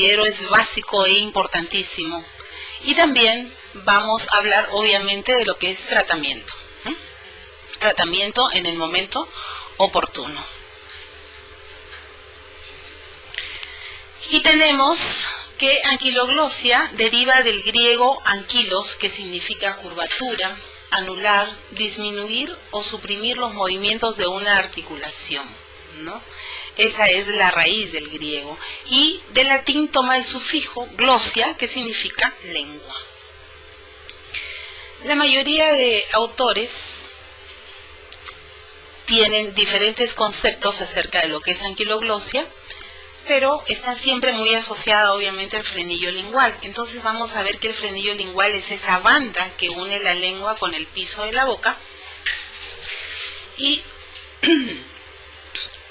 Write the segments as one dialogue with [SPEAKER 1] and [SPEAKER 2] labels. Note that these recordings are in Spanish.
[SPEAKER 1] considero es básico e importantísimo. Y también vamos a hablar obviamente de lo que es tratamiento. Tratamiento en el momento oportuno. Y tenemos que anquiloglosia deriva del griego anquilos, que significa curvatura, anular, disminuir o suprimir los movimientos de una articulación, ¿no? Esa es la raíz del griego. Y del latín toma el sufijo glosia, que significa lengua. La mayoría de autores tienen diferentes conceptos acerca de lo que es anquiloglosia, pero está siempre muy asociada obviamente al frenillo lingual. Entonces vamos a ver que el frenillo lingual es esa banda que une la lengua con el piso de la boca, y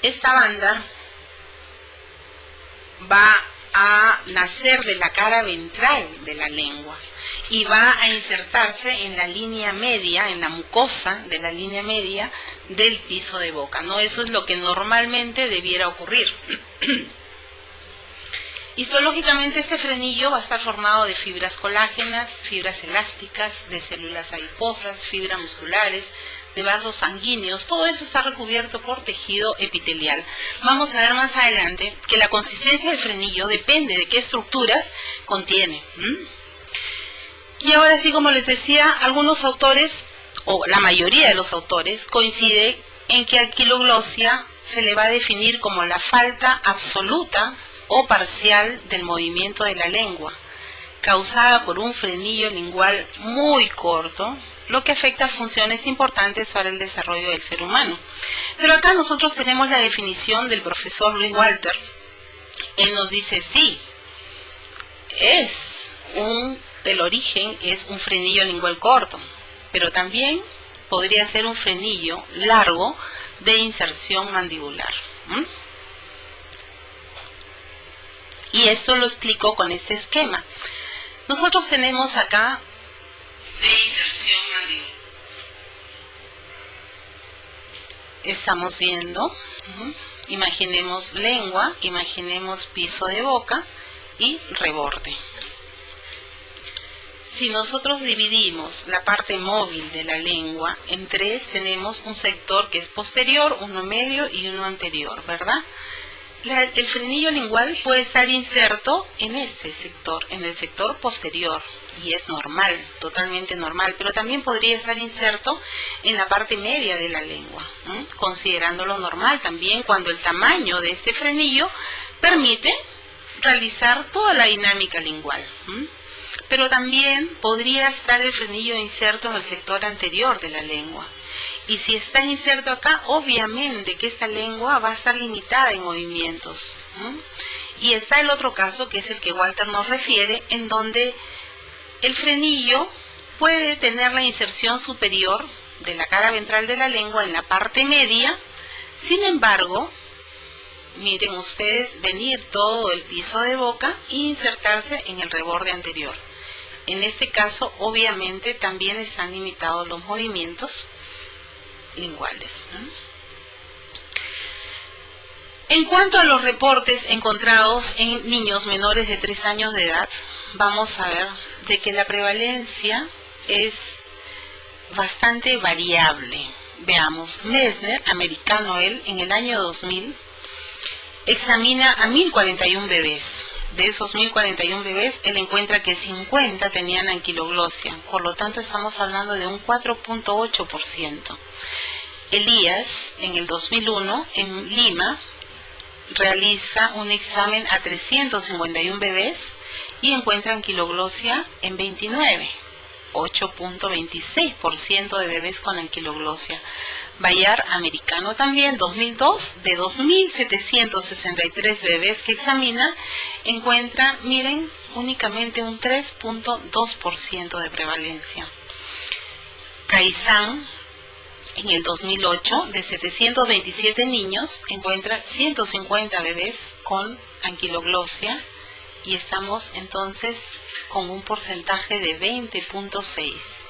[SPEAKER 1] esta banda va a nacer de la cara ventral de la lengua y va a insertarse en la línea media, en la mucosa de la línea media del piso de boca, ¿no? Eso es lo que normalmente debiera ocurrir. Histológicamente este frenillo va a estar formado de fibras colágenas, fibras elásticas, de células adiposas, fibras musculares, de vasos sanguíneos. Todo eso está recubierto por tejido epitelial. Vamos a ver más adelante que la consistencia del frenillo depende de qué estructuras contiene. Y ahora sí, como les decía, algunos autores, o la mayoría de los autores, coincide en que anquiloglosia se le va a definir como la falta absoluta o parcial del movimiento de la lengua, causada por un frenillo lingual muy corto, lo que afecta a funciones importantes para el desarrollo del ser humano. Pero acá nosotros tenemos la definición del profesor Luis Walter. Él nos dice, sí, el origen es un frenillo lingual corto, pero también podría ser un frenillo largo de inserción mandibular. Y esto lo explico con este esquema. Nosotros tenemos acá de inserción mandibular. Estamos viendo, imaginemos lengua, imaginemos piso de boca y reborde. Si nosotros dividimos la parte móvil de la lengua en tres, tenemos un sector que es posterior, uno medio y uno anterior, ¿verdad? El frenillo lingual puede estar inserto en este sector, en el sector posterior, y es normal, totalmente normal, pero también podría estar inserto en la parte media de la lengua, considerándolo normal también cuando el tamaño de este frenillo permite realizar toda la dinámica lingual. Pero también podría estar el frenillo inserto en el sector anterior de la lengua. Y si está inserto acá, obviamente que esta lengua va a estar limitada en movimientos. Y está el otro caso, que es el que Walter nos refiere, en donde el frenillo puede tener la inserción superior de la cara ventral de la lengua en la parte media. Sin embargo, miren ustedes, venir todo el piso de boca e insertarse en el reborde anterior. En este caso, obviamente, también están limitados los movimientos linguales. En cuanto a los reportes encontrados en niños menores de 3 años de edad, vamos a ver de que la prevalencia es bastante variable. Veamos, Messner, americano él, en el año 2000, examina a 1041 bebés. De esos 1041 bebés, él encuentra que 50 tenían anquiloglosia. Por lo tanto, estamos hablando de un 4.8%. Elías, en el 2001, en Lima, realiza un examen a 351 bebés y encuentra anquiloglosia en 29, 8.26% de bebés con anquiloglosia. Bayar, americano también, 2002, de 2.763 bebés que examina, encuentra, miren, únicamente un 3.2% de prevalencia. Caizán, en el 2008, de 727 niños, encuentra 150 bebés con anquiloglosia y estamos entonces con un porcentaje de 20.6%.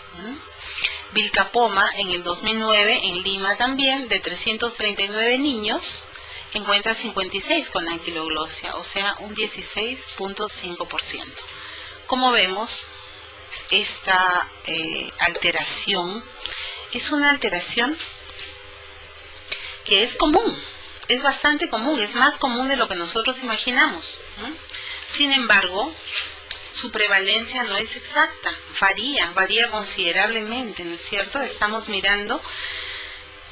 [SPEAKER 1] Vilcapoma, en el 2009, en Lima también, de 339 niños, encuentra 56 con anquiloglosia, o sea, un 16.5%. Como vemos, esta alteración es una alteración que es común, es bastante común, es más común de lo que nosotros imaginamos, ¿no? Sin embargo, su prevalencia no es exacta, varía considerablemente, ¿no es cierto? Estamos mirando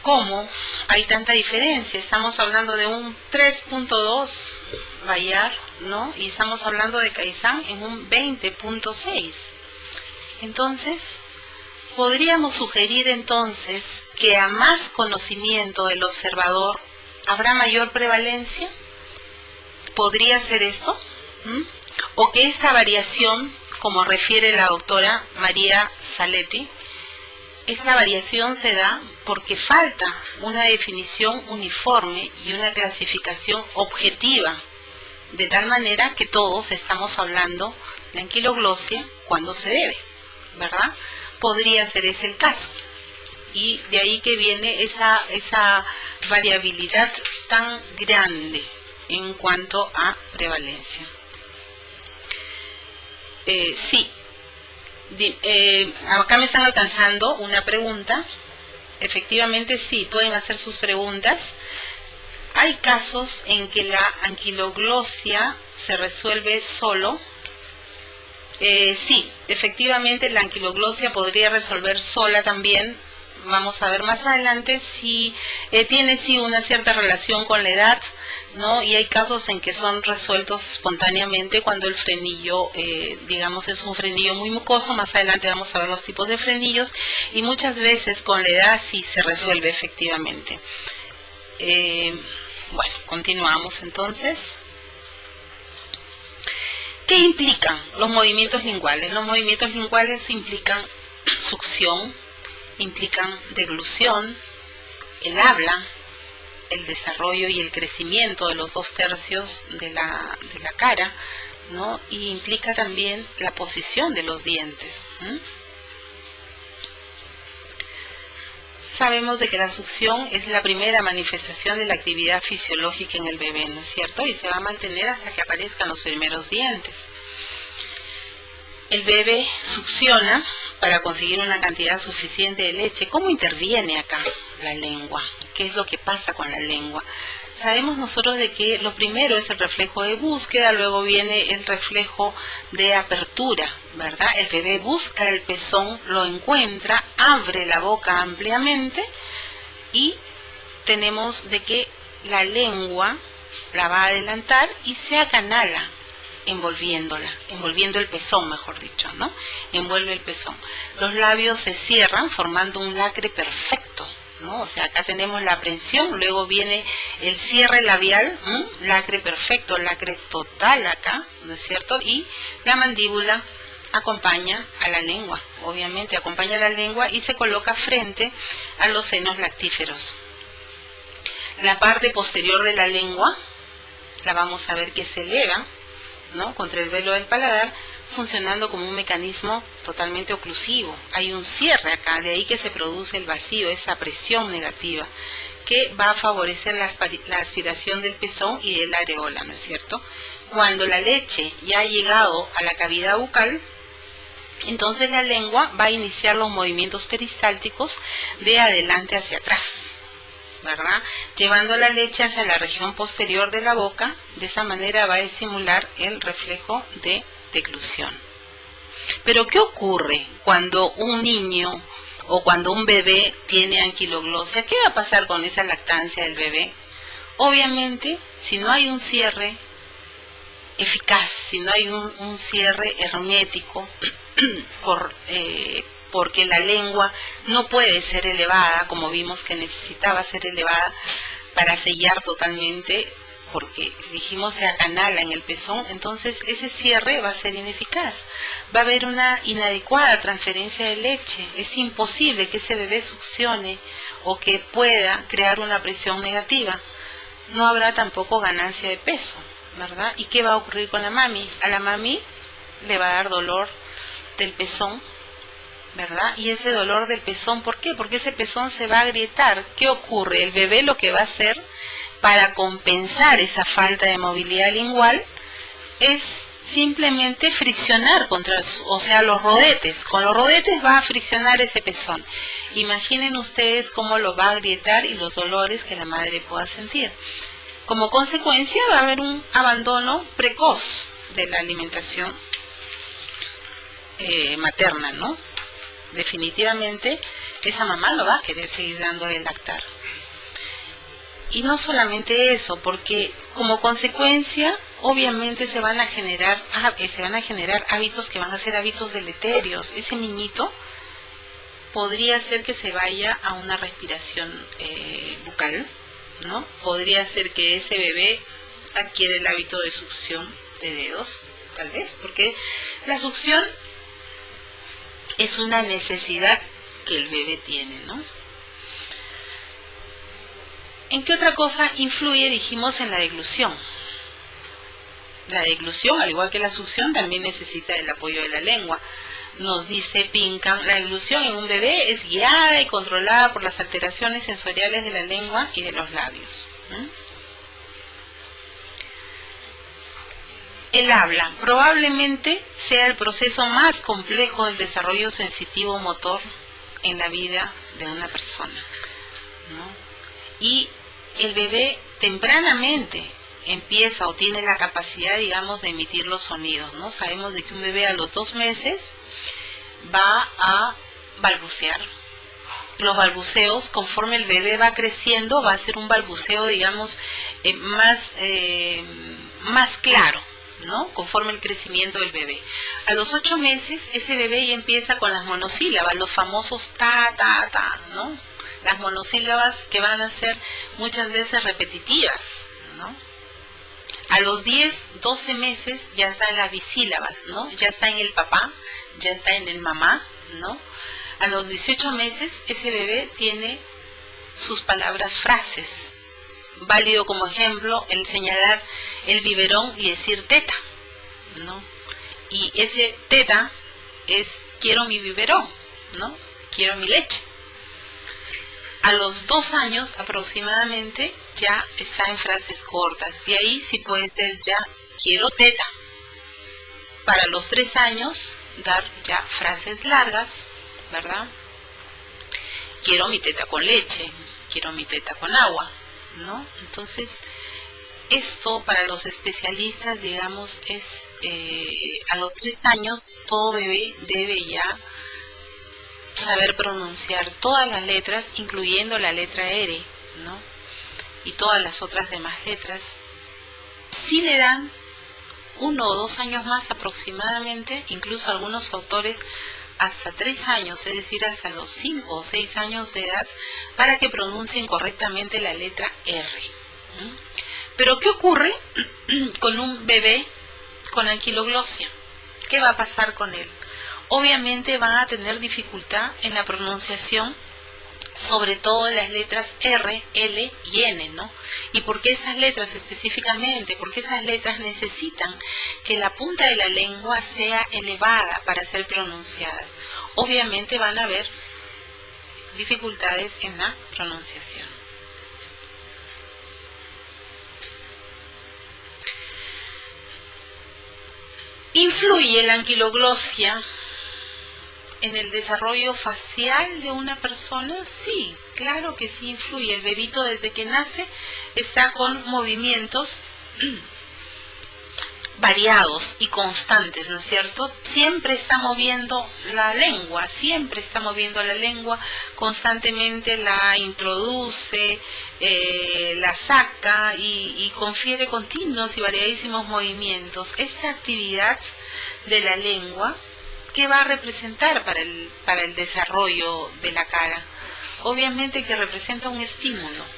[SPEAKER 1] cómo hay tanta diferencia. Estamos hablando de un 3.2 Bayar, ¿no? Y estamos hablando de Caizán en un 20.6. Entonces, podríamos sugerir entonces que a más conocimiento del observador habrá mayor prevalencia. ¿Podría ser esto? O que esta variación, como refiere la doctora María Saletti, esta variación se da porque falta una definición uniforme y una clasificación objetiva, de tal manera que todos estamos hablando de anquiloglosia cuando se debe, ¿verdad? Podría ser ese el caso. Y de ahí que viene esa variabilidad tan grande en cuanto a prevalencia. Sí, acá me están alcanzando una pregunta. Efectivamente, sí, pueden hacer sus preguntas. Hay casos en que la anquiloglosia se resuelve solo. Sí, efectivamente la anquiloglosia podría resolver sola también. Vamos a ver más adelante si tiene sí una cierta relación con la edad, ¿no? Y hay casos en que son resueltos espontáneamente cuando el frenillo, digamos, es un frenillo muy mucoso. Más adelante vamos a ver los tipos de frenillos y muchas veces con la edad sí se resuelve efectivamente. Bueno, continuamos entonces. ¿Qué implican los movimientos linguales? Los movimientos linguales implican succión, implican deglución, el habla, el desarrollo y el crecimiento de los 2 tercios de la cara, ¿no? Y implica también la posición de los dientes. Sabemos de que la succión es la primera manifestación de la actividad fisiológica en el bebé, ¿no es cierto? Y se va a mantener hasta que aparezcan los primeros dientes. El bebé succiona para conseguir una cantidad suficiente de leche. ¿Cómo interviene acá la lengua? ¿Qué es lo que pasa con la lengua? Sabemos nosotros de que lo primero es el reflejo de búsqueda, luego viene el reflejo de apertura, ¿verdad? El bebé busca el pezón, lo encuentra, abre la boca ampliamente y tenemos de que la lengua la va a adelantar y se acanala, envolviendo el pezón, mejor dicho, ¿no? Envuelve el pezón. Los labios se cierran formando un lacre perfecto, ¿no? O sea, acá tenemos la aprensión, luego viene el cierre labial, lacre perfecto, lacre total acá, ¿no es cierto? Y la mandíbula acompaña a la lengua, obviamente acompaña a la lengua y se coloca frente a los senos lactíferos. La parte posterior de la lengua la vamos a ver que se eleva, ¿no? Contra el velo del paladar, funcionando como un mecanismo totalmente oclusivo. Hay un cierre acá, de ahí que se produce el vacío, esa presión negativa, que va a favorecer la aspiración del pezón y de la areola, ¿no es cierto? Cuando la leche ya ha llegado a la cavidad bucal, entonces la lengua va a iniciar los movimientos peristálticos de adelante hacia atrás, ¿verdad? Llevando la leche hacia la región posterior de la boca. De esa manera va a estimular el reflejo de deglución. Pero ¿qué ocurre cuando un niño o cuando un bebé tiene anquiloglosia? ¿Qué va a pasar con esa lactancia del bebé? Obviamente, si no hay un cierre eficaz, si no hay un cierre hermético, porque la lengua no puede ser elevada, como vimos que necesitaba ser elevada para sellar totalmente, porque dijimos se acanala en el pezón, entonces ese cierre va a ser ineficaz. Va a haber una inadecuada transferencia de leche. Es imposible que ese bebé succione o que pueda crear una presión negativa. No habrá tampoco ganancia de peso, ¿verdad? ¿Y qué va a ocurrir con la mami? A la mami le va a dar dolor del pezón, ¿verdad? Y ese dolor del pezón, ¿por qué? Porque ese pezón se va a agrietar. ¿Qué ocurre? El bebé lo que va a hacer, para compensar esa falta de movilidad lingual es simplemente friccionar contra, o sea, los rodetes. Con los rodetes va a friccionar ese pezón. Imaginen ustedes cómo lo va a agrietar y los dolores que la madre pueda sentir. Como consecuencia va a haber un abandono precoz de la alimentación materna, ¿no? Definitivamente esa mamá no va a querer seguir dándole lactar. Y no solamente eso, porque como consecuencia obviamente se van a generar hábitos que van a ser hábitos deleterios. Ese niñito podría ser que se vaya a una respiración bucal, ¿no? Podría ser que ese bebé adquiere el hábito de succión de dedos, tal vez, porque la succión es una necesidad que el bebé tiene, ¿no? ¿En qué otra cosa influye? Dijimos en la deglución. La deglución, al igual que la succión, también necesita el apoyo de la lengua. Nos dice Pinkham, la deglución en un bebé es guiada y controlada por las alteraciones sensoriales de la lengua y de los labios. El habla probablemente sea el proceso más complejo del desarrollo sensitivo motor en la vida de una persona, ¿no? Y el bebé tempranamente empieza o tiene la capacidad, digamos, de emitir los sonidos, ¿no? Sabemos de que un bebé a los 2 meses va a balbucear. Los balbuceos, conforme el bebé va creciendo, va a ser un balbuceo, digamos, más claro, ¿no? Conforme el crecimiento del bebé. A los 8 meses, ese bebé ya empieza con las monosílabas, los famosos ta, ta, ta, ¿no? Las monosílabas que van a ser muchas veces repetitivas, ¿no? A los 10, 12 meses ya están las bisílabas, ¿no? Ya está en el papá, ya está en el mamá, ¿no? A los 18 meses ese bebé tiene sus palabras frases. Válido como ejemplo el señalar el biberón y decir teta, ¿no? Y ese teta es quiero mi biberón, ¿no? Quiero mi leche. A los 2 años aproximadamente ya está en frases cortas. De ahí sí puede ser ya quiero teta. Para los 3 años dar ya frases largas, ¿verdad? Quiero mi teta con leche, quiero mi teta con agua, ¿no? Entonces, esto para los especialistas, digamos, es a los 3 años todo bebé debe ya saber pronunciar todas las letras, incluyendo la letra R, ¿no? Y todas las otras demás letras. Si le dan 1 o 2 años más aproximadamente, incluso algunos autores hasta 3 años, es decir, hasta los 5 o 6 años de edad, para que pronuncien correctamente la letra R. Pero ¿qué ocurre con un bebé con anquiloglosia? ¿Qué va a pasar con él? Obviamente van a tener dificultad en la pronunciación, sobre todo las letras R, L y N, ¿no? ¿Y por qué esas letras específicamente? Porque esas letras necesitan que la punta de la lengua sea elevada para ser pronunciadas. Obviamente van a haber dificultades en la pronunciación. ¿Influye la anquiloglosia en el desarrollo facial de una persona? Sí, claro que sí influye. El bebito desde que nace está con movimientos variados y constantes, ¿no es cierto? Siempre está moviendo la lengua, constantemente la introduce, la saca y confiere continuos y variadísimos movimientos. Esta actividad de la lengua, ¿qué va a representar para el desarrollo de la cara? Obviamente que representa un estímulo.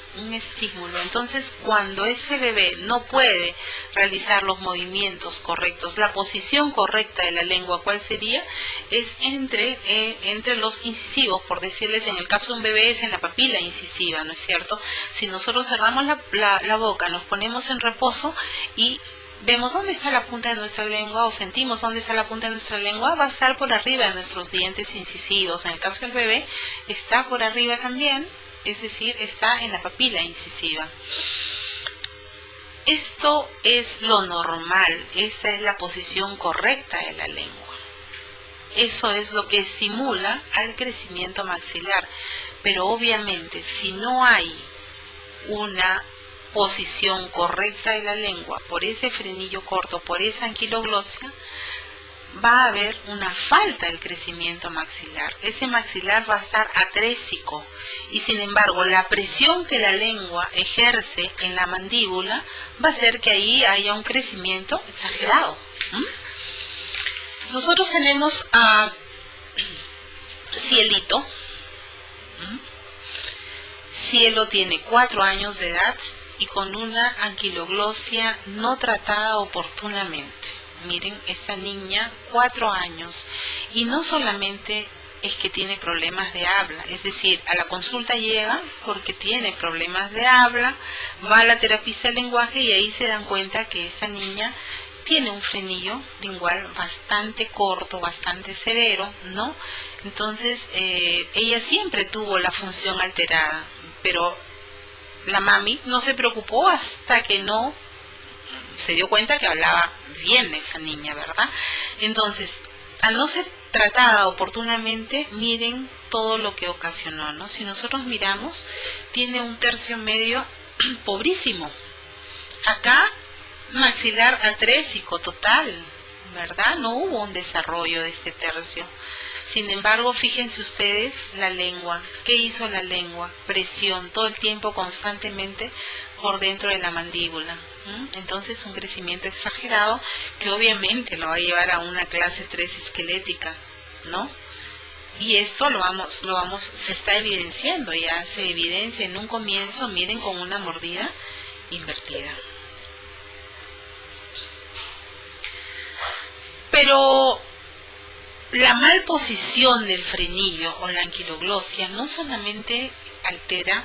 [SPEAKER 1] Entonces, cuando este bebé no puede realizar los movimientos correctos, la posición correcta de la lengua, ¿cuál sería? Es entre los incisivos, por decirles, en el caso de un bebé es en la papila incisiva, ¿no es cierto? Si nosotros cerramos la boca, nos ponemos en reposo y vemos dónde está la punta de nuestra lengua o sentimos dónde está la punta de nuestra lengua, va a estar por arriba de nuestros dientes incisivos. En el caso del bebé está por arriba también, es decir, está en la papila incisiva. Esto es lo normal, esta es la posición correcta de la lengua. Eso es lo que estimula al crecimiento maxilar. Pero obviamente, si no hay una posición correcta de la lengua, por ese frenillo corto, por esa anquiloglosia, va a haber una falta del crecimiento maxilar. Ese maxilar va a estar atrésico y sin embargo la presión que la lengua ejerce en la mandíbula va a hacer que ahí haya un crecimiento exagerado. Nosotros tenemos a Cielito. Cielo tiene 4 años de edad y con una anquiloglosia no tratada oportunamente. Miren, esta niña, 4 años, y no solamente es que tiene problemas de habla, es decir, a la consulta llega porque tiene problemas de habla, va a la terapista del lenguaje y ahí se dan cuenta que esta niña tiene un frenillo lingual bastante corto, bastante severo, ¿no? Entonces, ella siempre tuvo la función alterada, pero la mami no se preocupó hasta que no se dio cuenta que hablaba bien esa niña, ¿verdad? Entonces, al no ser tratada oportunamente, miren todo lo que ocasionó, ¿no? Si nosotros miramos, tiene un tercio medio pobrísimo. Acá, maxilar atrésico total, ¿verdad? No hubo un desarrollo de este tercio. Sin embargo, fíjense ustedes la lengua. ¿Qué hizo la lengua? Presión todo el tiempo, constantemente, por dentro de la mandíbula. Entonces, un crecimiento exagerado que obviamente lo va a llevar a una clase 3 esquelética, ¿no? Y esto se está evidenciando, ya se evidencia en un comienzo, miren, con una mordida invertida. Pero la malposición del frenillo o la anquiloglosia no solamente altera,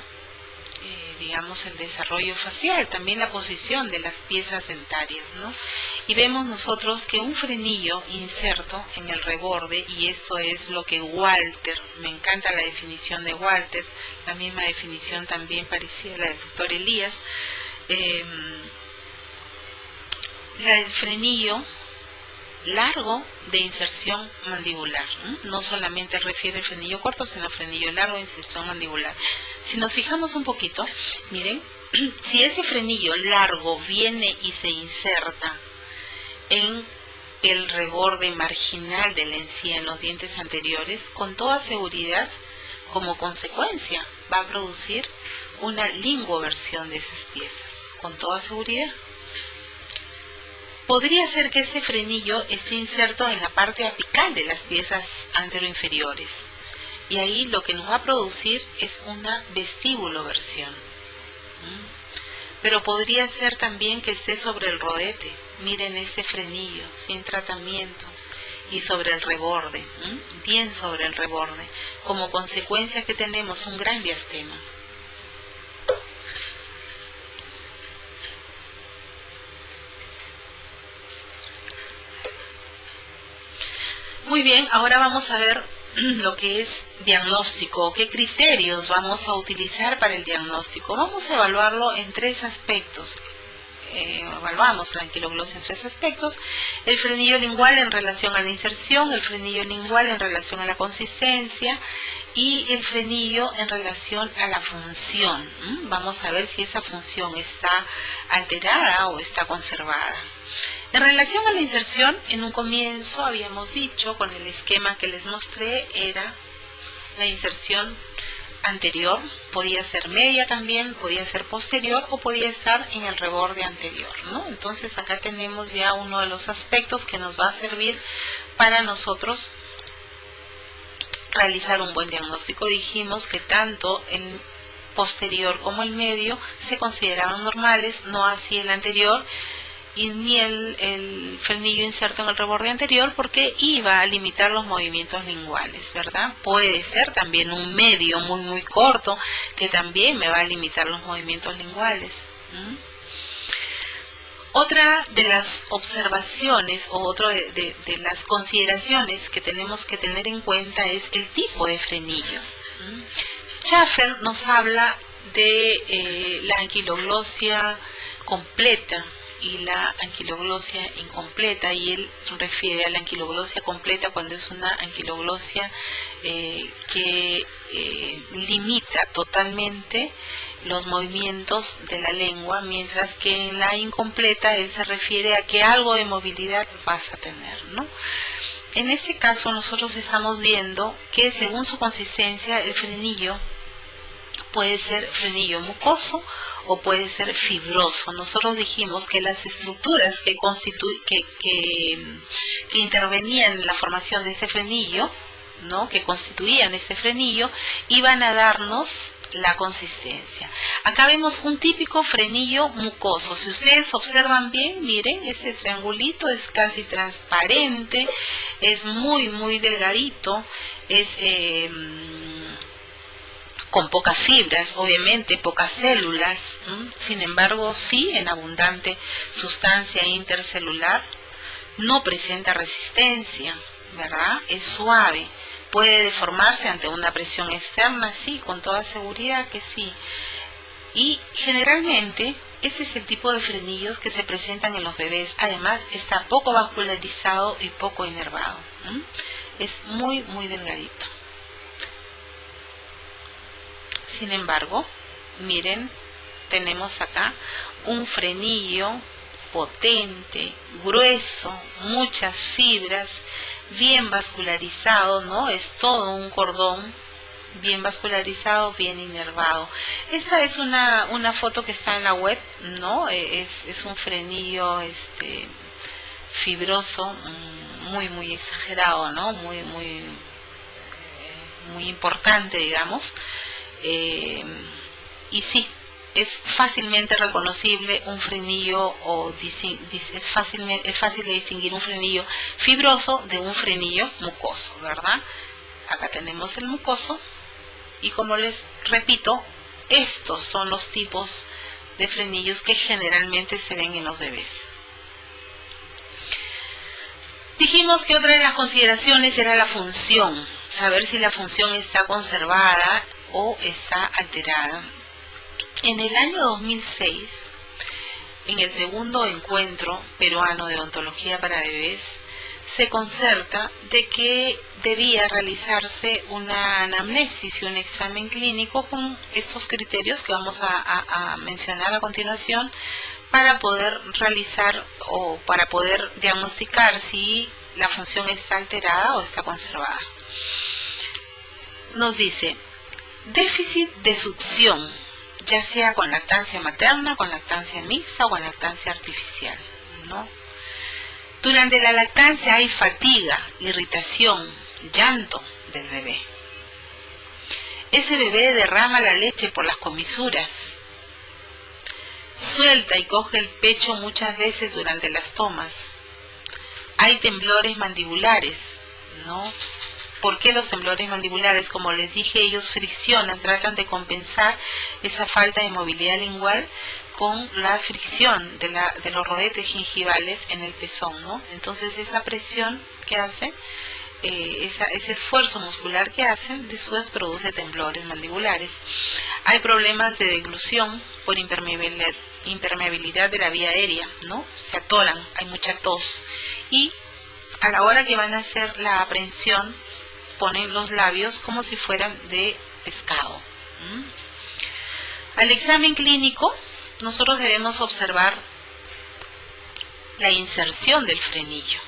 [SPEAKER 1] digamos, el desarrollo facial, también la posición de las piezas dentarias, ¿no? Y vemos nosotros que un frenillo inserto en el reborde, y esto es lo que Walter, me encanta la definición de Walter, la misma definición también parecida a la del doctor Elías, el frenillo largo de inserción mandibular, no solamente refiere el frenillo corto, sino frenillo largo de inserción mandibular. Si nos fijamos un poquito, miren, si ese frenillo largo viene y se inserta en el reborde marginal de la encía, en los dientes anteriores, con toda seguridad, como consecuencia, va a producir una linguoversión de esas piezas, con toda seguridad. Podría ser que ese frenillo esté inserto en la parte apical de las piezas anteroinferiores, y ahí lo que nos va a producir es una vestíbuloversión. Pero podría ser también que esté sobre el rodete, miren ese frenillo, sin tratamiento, y sobre el reborde, bien sobre el reborde, como consecuencia que tenemos un gran diastema. Muy bien, ahora vamos a ver lo que es diagnóstico, qué criterios vamos a utilizar para el diagnóstico. Vamos a evaluarlo en 3 aspectos. Evaluamos la anquiloglosia en 3 aspectos: el frenillo lingual en relación a la inserción, el frenillo lingual en relación a la consistencia y el frenillo en relación a la función. Vamos a ver si esa función está alterada o está conservada. En relación a la inserción, en un comienzo habíamos dicho, con el esquema que les mostré, era la inserción anterior, podía ser media también, podía ser posterior o podía estar en el reborde anterior, ¿no? Entonces acá tenemos ya uno de los aspectos que nos va a servir para nosotros realizar un buen diagnóstico. Dijimos que tanto el posterior como el medio se consideraban normales, no así el anterior, y ni el frenillo inserto en el reborde anterior, porque iba a limitar los movimientos linguales, ¿verdad? Puede ser también un medio muy corto que también me va a limitar los movimientos linguales. Otra de las observaciones o otra de las consideraciones que tenemos que tener en cuenta es el tipo de frenillo. Schaffer nos habla de la anquiloglosia completa y la anquiloglosia incompleta, y él refiere a la anquiloglosia completa cuando es una anquiloglosia que limita totalmente los movimientos de la lengua, mientras que en la incompleta él se refiere a que algo de movilidad vas a tener, ¿no? En este caso nosotros estamos viendo que según su consistencia el frenillo puede ser frenillo mucoso o puede ser fibroso. Nosotros dijimos que las estructuras que intervenían en la formación de este frenillo, ¿no?, que constituían este frenillo, iban a darnos la consistencia. Acá vemos un típico frenillo mucoso. Si ustedes observan bien, miren, ese triangulito es casi transparente, es muy delgadito, es con pocas fibras, obviamente, pocas células, sin embargo, sí en abundante sustancia intercelular, no presenta resistencia, ¿verdad? Es suave, puede deformarse ante una presión externa, sí, con toda seguridad que sí. Y generalmente, este es el tipo de frenillos que se presentan en los bebés. Además, está poco vascularizado y poco inervado. Es muy delgadito. Sin embargo, miren, tenemos acá un frenillo potente, grueso, muchas fibras, bien vascularizado, ¿no? Es todo un cordón bien vascularizado, bien inervado. Esta es una foto que está en la web, ¿no? Es un frenillo fibroso, muy exagerado, ¿no? Muy importante, digamos. Y sí, es fácilmente reconocible un frenillo, es fácil de distinguir un frenillo fibroso de un frenillo mucoso, ¿verdad? Acá tenemos el mucoso y, como les repito, estos son los tipos de frenillos que generalmente se ven en los bebés. Dijimos que otra de las consideraciones era la función, saber si la función está conservada o está alterada. En el año 2006, en el segundo encuentro peruano de odontología para bebés, se concerta de que debía realizarse una anamnesis y un examen clínico con estos criterios que vamos a mencionar a continuación, para poder realizar o para poder diagnosticar si la función está alterada o está conservada. Nos dice: déficit de succión, ya sea con lactancia materna, con lactancia mixta o con lactancia artificial, ¿no? Durante la lactancia hay fatiga, irritación, llanto del bebé. Ese bebé derrama la leche por las comisuras, suelta y coge el pecho muchas veces durante las tomas. Hay temblores mandibulares, ¿no? ¿Por qué los temblores mandibulares? Como les dije, ellos friccionan, tratan de compensar esa falta de movilidad lingual con la fricción de los rodetes gingivales en el pezón, ¿no? Entonces esa presión que hace, ese esfuerzo muscular que hacen, después produce temblores mandibulares. Hay problemas de deglución por impermeabilidad de la vía aérea, ¿no? Se atoran, hay mucha tos. Y a la hora que van a hacer la aprehensión, ponen los labios como si fueran de pescado. Al examen clínico, nosotros debemos observar la inserción del frenillo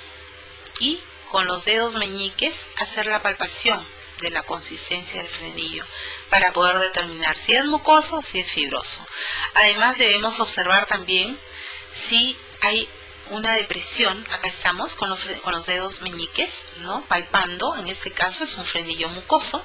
[SPEAKER 1] y con los dedos meñiques hacer la palpación de la consistencia del frenillo para poder determinar si es mucoso o si es fibroso. Además, debemos observar también si hay una depresión. Acá estamos con los dedos meñiques, ¿no?, palpando. En este caso es un frenillo mucoso.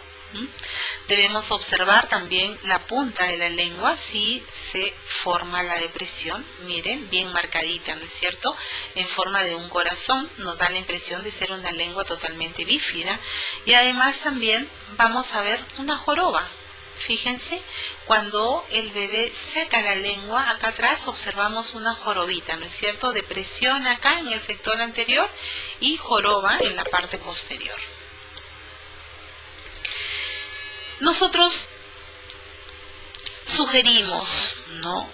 [SPEAKER 1] Debemos observar también la punta de la lengua, si se forma la depresión, miren, bien marcadita, ¿no es cierto?, en forma de un corazón. Nos da la impresión de ser una lengua totalmente bífida. Y además también vamos a ver una joroba. Fíjense, cuando el bebé saca la lengua, acá atrás observamos una jorobita, ¿no es cierto?, depresión acá en el sector anterior y joroba en la parte posterior. Nosotros sugerimos, ¿no?,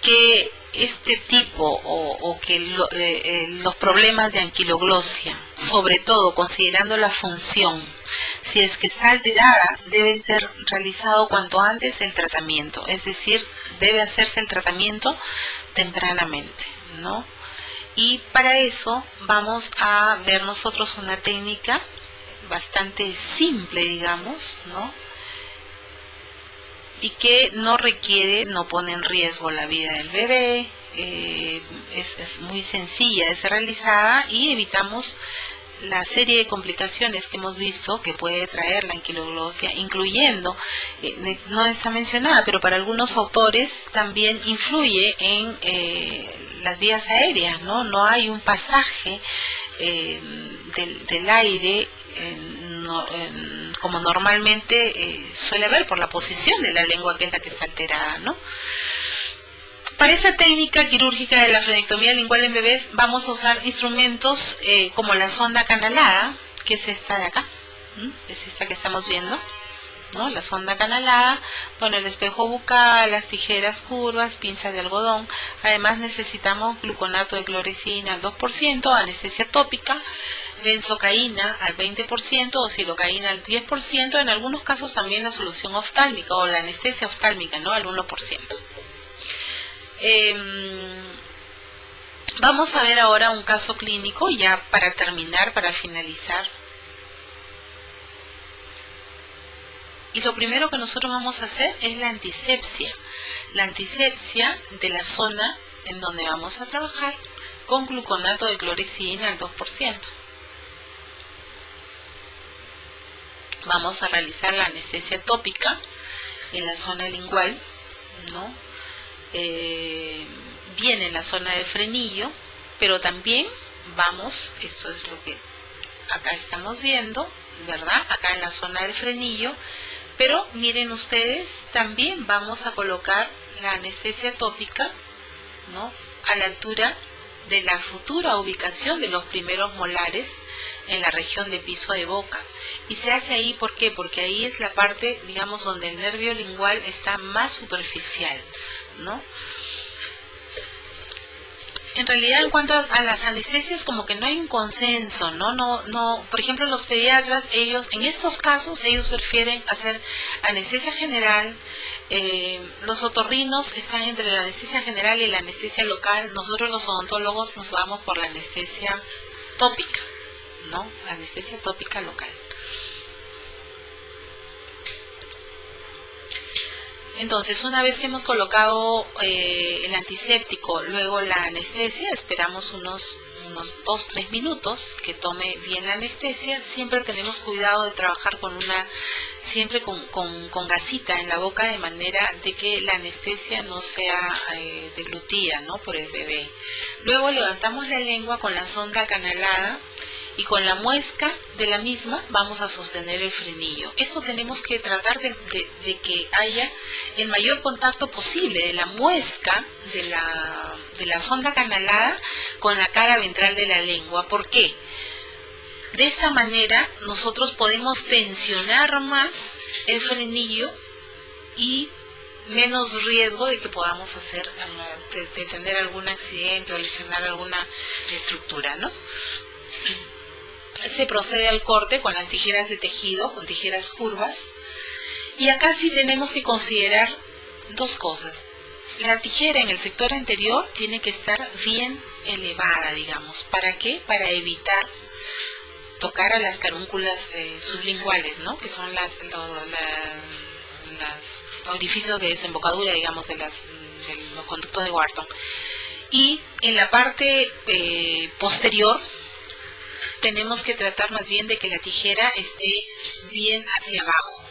[SPEAKER 1] que este tipo o que los problemas de anquiloglosia, sobre todo considerando la función, si es que está alterada, debe ser realizado cuanto antes el tratamiento, es decir, debe hacerse el tratamiento tempranamente, ¿no? Y para eso vamos a ver nosotros una técnica bastante simple, digamos, ¿no? Y que no requiere, no pone en riesgo la vida del bebé, es muy sencilla, es realizada y evitamos la serie de complicaciones que hemos visto que puede traer la anquiloglosia, incluyendo, no está mencionada, pero para algunos autores también influye en las vías aéreas, ¿no? No hay un pasaje del aire como normalmente suele haber por la posición de la lengua, que es la que está alterada, ¿no? Para esta técnica quirúrgica de la frenectomía lingual en bebés vamos a usar instrumentos como la sonda canalada, que es esta de acá, es esta que estamos viendo, ¿no? La sonda canalada, con el espejo bucal, las tijeras curvas, pinzas de algodón. Además necesitamos gluconato de clorexidina al 2%, anestesia tópica, benzocaína al 20% o silocaína al 10%, en algunos casos también la solución oftálmica o la anestesia oftálmica, ¿no? Al 1%. Vamos a ver ahora un caso clínico ya para terminar, para finalizar. Y lo primero que nosotros vamos a hacer es la antisepsia de la zona en donde vamos a trabajar con gluconato de clorexidina al 2%. Vamos a realizar la anestesia tópica en la zona lingual, ¿no? Bien en la zona del frenillo, pero también vamos, esto es lo que acá estamos viendo, ¿verdad? Acá en la zona del frenillo, pero miren ustedes, también vamos a colocar la anestesia tópica, ¿no? A la altura de la futura ubicación de los primeros molares en la región de piso de boca. Y se hace ahí, ¿por qué? Porque ahí es la parte, digamos, donde el nervio lingual está más superficial, ¿no? En realidad, en cuanto a las anestesias, como que no hay un consenso, ¿no? Por ejemplo, los pediatras, en estos casos, ellos prefieren hacer anestesia general. Los otorrinos están entre la anestesia general y la anestesia local. Nosotros los odontólogos nos vamos por la anestesia tópica, ¿no? La anestesia tópica local. Entonces, una vez que hemos colocado el antiséptico, luego la anestesia, esperamos unos 2-3 minutos que tome bien la anestesia. Siempre tenemos cuidado de trabajar siempre con gasita en la boca, de manera de que la anestesia no sea deglutida, ¿no? Por el bebé. Luego levantamos la lengua con la sonda acanalada y con la muesca de la misma vamos a sostener el frenillo. Esto tenemos que tratar de que haya el mayor contacto posible de la muesca de la sonda acanalada con la cara ventral de la lengua. ¿Por qué? De esta manera nosotros podemos tensionar más el frenillo y menos riesgo de que podamos de tener algún accidente o lesionar alguna estructura, ¿no? Se procede al corte con las tijeras de tejido, con tijeras curvas. Y acá sí tenemos que considerar dos cosas. La tijera en el sector anterior tiene que estar bien elevada, digamos. ¿Para qué? Para evitar tocar a las carúnculas sublinguales, ¿no? Que son los orificios de desembocadura, digamos, de los conductos de Wharton. Y en la parte posterior tenemos que tratar más bien de que la tijera esté bien hacia abajo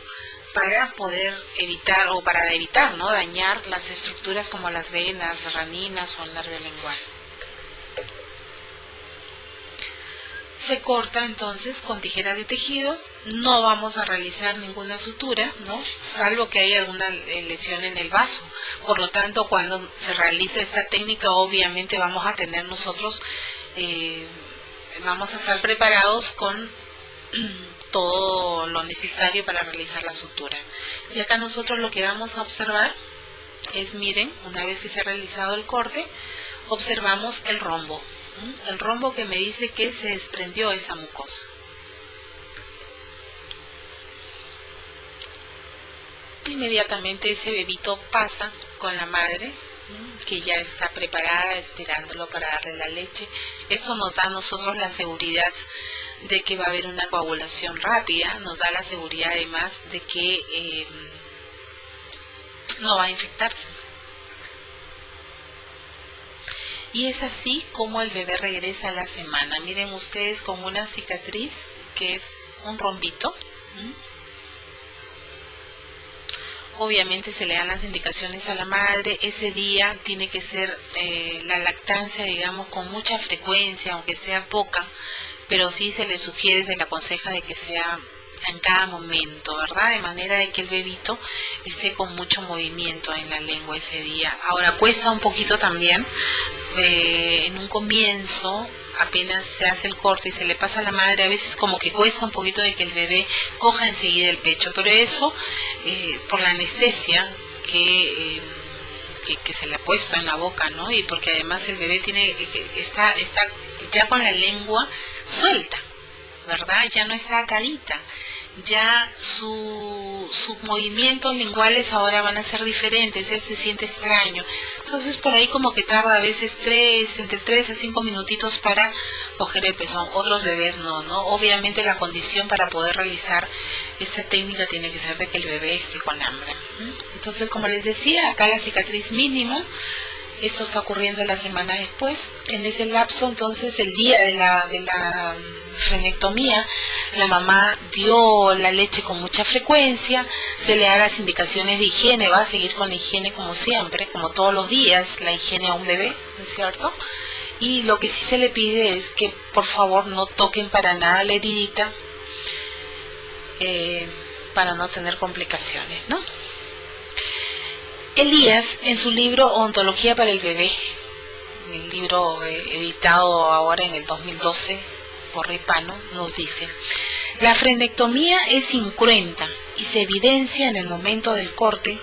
[SPEAKER 1] para poder evitar, ¿no? Dañar las estructuras como las venas, raninas o el nervio lingual. Se corta entonces con tijeras de tejido. No vamos a realizar ninguna sutura, ¿no? Salvo que haya alguna lesión en el vaso. Por lo tanto, cuando se realiza esta técnica, obviamente vamos a tener nosotros vamos a estar preparados con todo lo necesario para realizar la sutura. Y acá nosotros lo que vamos a observar es, miren, una vez que se ha realizado el corte, observamos el rombo. El rombo que me dice que se desprendió esa mucosa. Inmediatamente ese bebito pasa con la madre, que ya está preparada esperándolo para darle la leche. Esto nos da a nosotros la seguridad de que va a haber una coagulación rápida, nos da la seguridad además de que no va a infectarse. Y es así como el bebé regresa a la semana. Miren ustedes, con una cicatriz que es un rombito. Obviamente se le dan las indicaciones a la madre. Ese día tiene que ser la lactancia, digamos, con mucha frecuencia, aunque sea poca, pero sí se le sugiere, se le aconseja de que sea en cada momento, ¿verdad? De manera de que el bebito esté con mucho movimiento en la lengua ese día. Ahora, cuesta un poquito también, en un comienzo, apenas se hace el corte y se le pasa a la madre, a veces como que cuesta un poquito de que el bebé coja enseguida el pecho, pero eso por la anestesia que se le ha puesto en la boca, ¿no? Y porque además el bebé está ya con la lengua suelta, ¿verdad? Ya no está atadita, ya sus movimientos linguales ahora van a ser diferentes, él se siente extraño. Entonces por ahí como que tarda a veces entre 3 a 5 minutitos para coger el pezón. Otros bebés no, ¿no? Obviamente la condición para poder realizar esta técnica tiene que ser de que el bebé esté con hambre. Entonces, como les decía, acá la cicatriz mínima. Esto está ocurriendo la semana después. En ese lapso, entonces, el día de la frenectomía, la mamá dio la leche con mucha frecuencia, se le da las indicaciones de higiene, va a seguir con la higiene como siempre, como todos los días, la higiene a un bebé, ¿no es cierto? Y lo que sí se le pide es que por favor no toquen para nada la heridita, para no tener complicaciones, ¿no? Elías, en su libro Odontología para el Bebé, el libro editado ahora en el 2012 por Ripano, nos dice: la frenectomía es incruenta y se evidencia en el momento del corte,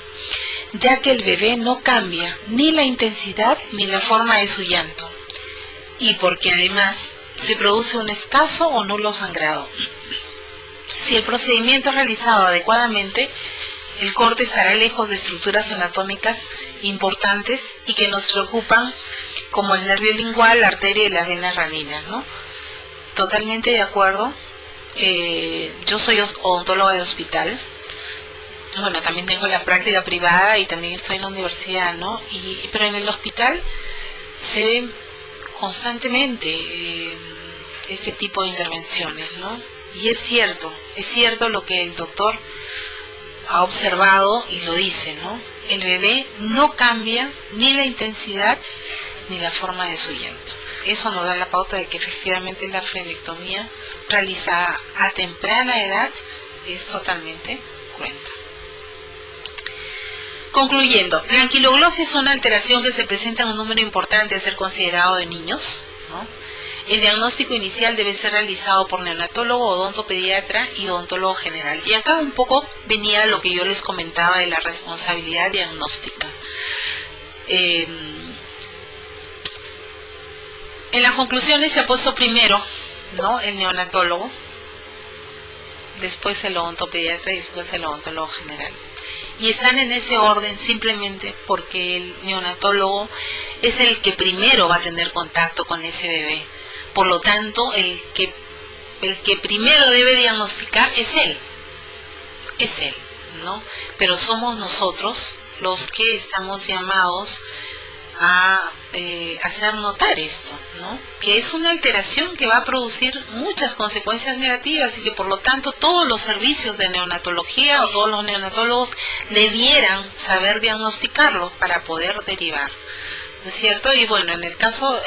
[SPEAKER 1] ya que el bebé no cambia ni la intensidad ni la forma de su llanto, y porque además se produce un escaso o nulo sangrado. Si el procedimiento es realizado adecuadamente, el corte estará lejos de estructuras anatómicas importantes y que nos preocupan, como el nervio lingual, la arteria y las venas raninas, ¿no? Totalmente de acuerdo. Yo soy odontóloga de hospital. Bueno, también tengo la práctica privada y también estoy en la universidad, ¿no? Pero en el hospital se ven constantemente este tipo de intervenciones, ¿no? Y es cierto lo que el doctor ha observado y lo dice, ¿no? El bebé no cambia ni la intensidad ni la forma de su llanto. Eso nos da la pauta de que efectivamente la frenectomía realizada a temprana edad es totalmente cruenta. Concluyendo, la anquiloglosia es una alteración que se presenta en un número importante a ser considerado de niños, ¿no? El diagnóstico inicial debe ser realizado por neonatólogo, odontopediatra y odontólogo general. Y acá un poco venía lo que yo les comentaba de la responsabilidad diagnóstica. En las conclusiones se ha puesto primero, ¿no?, el neonatólogo, después el odontopediatra y después el odontólogo general. Y están en ese orden simplemente porque el neonatólogo es el que primero va a tener contacto con ese bebé. Por lo tanto, el que primero debe diagnosticar es él, ¿no? Pero somos nosotros los que estamos llamados a hacer notar esto, ¿no? Que es una alteración que va a producir muchas consecuencias negativas y que por lo tanto todos los servicios de neonatología o todos los neonatólogos debieran saber diagnosticarlo para poder derivar, ¿no es cierto? Y bueno, en el caso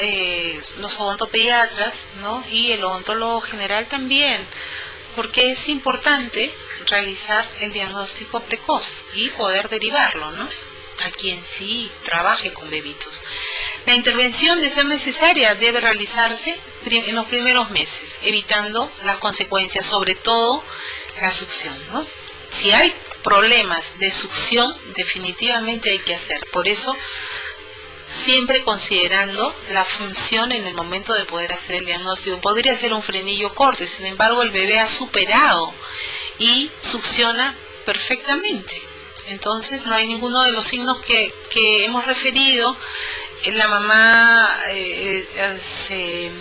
[SPEAKER 1] los odontopediatras, ¿no?, y el odontólogo general también, porque es importante realizar el diagnóstico precoz y poder derivarlo, ¿no?, a quien sí trabaje con bebitos. La intervención, de ser necesaria, debe realizarse en los primeros meses, evitando las consecuencias, sobre todo la succión, ¿no? Si hay problemas de succión, definitivamente hay que hacer. Por eso, siempre considerando la función en el momento de poder hacer el diagnóstico. Podría ser un frenillo corto, sin embargo el bebé ha superado y succiona perfectamente. Entonces no hay ninguno de los signos que hemos referido. La mamá se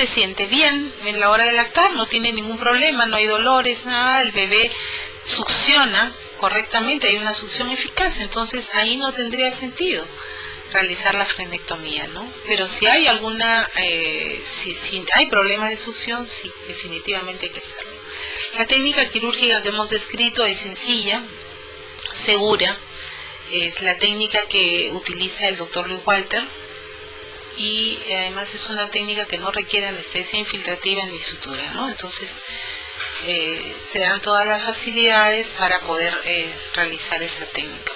[SPEAKER 1] siente bien en la hora de lactar, no tiene ningún problema, no hay dolores, nada, el bebé succiona correctamente, hay una succión eficaz, entonces ahí no tendría sentido realizar la frenectomía, ¿no? Pero si hay alguna, si hay problemas de succión, sí, definitivamente hay que hacerlo. La técnica quirúrgica que hemos descrito es sencilla, segura, es la técnica que utiliza el doctor Luis Walter, y además es una técnica que no requiere anestesia infiltrativa ni sutura, ¿no? Entonces se dan todas las facilidades para poder realizar esta técnica.